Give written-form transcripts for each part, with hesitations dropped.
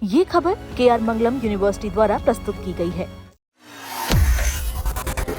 ये खबर KR मंगलम university द्वारा प्रस्तुत की गई है।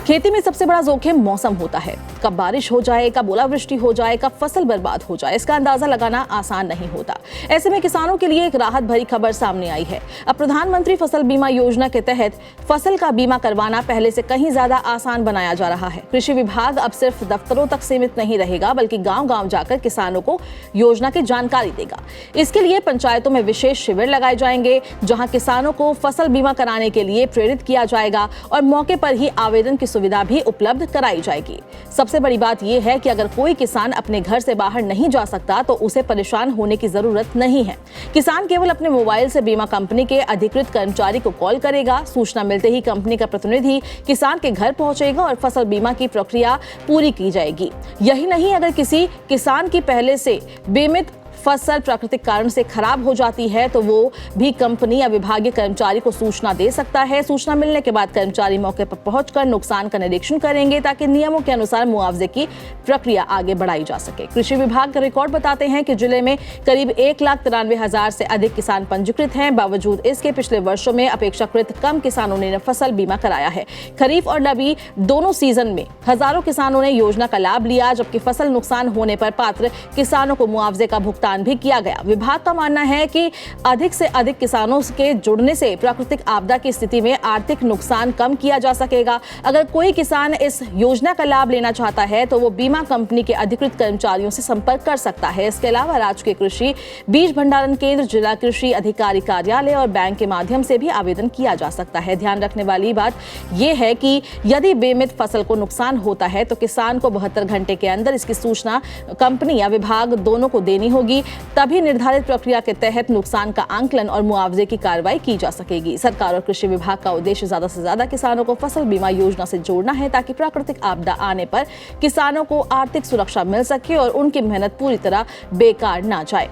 खेती में सबसे बड़ा जोखिम मौसम होता है। कब बारिश हो जाए, कब ओलावृष्टि हो जाए, कब फसल बर्बाद हो जाए, इसका अंदाजा लगाना आसान नहीं होता। ऐसे में किसानों के लिए एक राहत भरी खबर सामने आई है। अब प्रधानमंत्री फसल बीमा योजना के तहत फसल का बीमा करवाना पहले से कहीं ज्यादा आसान बनाया जा रहा है। कृषि विभाग अब सिर्फ दफ्तरों तक सीमित नहीं रहेगा, बल्कि गाँव-गाँव जाकर किसानों को योजना की जानकारी देगा। इसके लिए पंचायतों में विशेष शिविर लगाए जाएंगे, जहाँ किसानों को फसल बीमा कराने के लिए प्रेरित किया जाएगा और मौके पर ही आवेदन की सुविधा भी उपलब्ध कराई जाएगी। सबसे बड़ी बात यह है कि अगर कोई किसान अपने घर से बाहर नहीं जा सकता तो उसे परेशान होने की जरूरत नहीं है। किसान केवल अपने मोबाइल से बीमा कंपनी के अधिकृत कर्मचारी को कॉल करेगा। सूचना मिलते ही कंपनी का प्रतिनिधि किसान के घर पहुंचेगा और फसल बीमा की प्रक्रिया पूरी की जाएगी। यही नहीं, अगर किसी किसान की पहले से बीमित फसल प्राकृतिक कारण से खराब हो जाती है तो वो भी कंपनी या विभागीय कर्मचारी को सूचना दे सकता है। सूचना मिलने के बाद कर्मचारी मौके पर पहुंचकर नुकसान का निरीक्षण करेंगे, ताकि नियमों के अनुसार मुआवजे की प्रक्रिया आगे बढ़ाई जा सके। कृषि विभाग के रिकॉर्ड बताते हैं कि जिले में करीब 1,93,000 से अधिक किसान पंजीकृत हैं। बावजूद इसके पिछले वर्षों में अपेक्षाकृत कम किसानों ने फसल बीमा कराया है। खरीफ और रबी दोनों सीजन में हजारों किसानों ने योजना का लाभ लिया, जबकि फसल नुकसान होने पर पात्र किसानों को मुआवजे का भुगतान भी किया गया। विभाग का मानना है कि अधिक से अधिक किसानों के जुड़ने से प्राकृतिक आपदा की स्थिति में आर्थिक नुकसान कम किया जा सकेगा। अगर कोई किसान इस योजना का लाभ लेना चाहता है तो वो बीमा कंपनी के अधिकृत कर्मचारियों से संपर्क कर सकता है। इसके अलावा राज्य के कृषि बीज भंडारण केंद्र, जिला कृषि अधिकारी कार्यालय और बैंक के माध्यम से भी आवेदन किया जा सकता है। ध्यान रखने वाली बात यह है कि यदि बीमित फसल को नुकसान होता है तो किसान को 72 घंटे के अंदर इसकी सूचना कंपनी या विभाग दोनों को देनी होगी। तभी निर्धारित प्रक्रिया के तहत नुकसान का आंकलन और मुआवजे की कार्रवाई की जा सकेगी। सरकार और कृषि विभाग का उद्देश्य ज्यादा से ज्यादा किसानों को फसल बीमा योजना से जोड़ना है, ताकि प्राकृतिक आपदा आने पर किसानों को आर्थिक सुरक्षा मिल सके और उनकी मेहनत पूरी तरह बेकार ना जाए।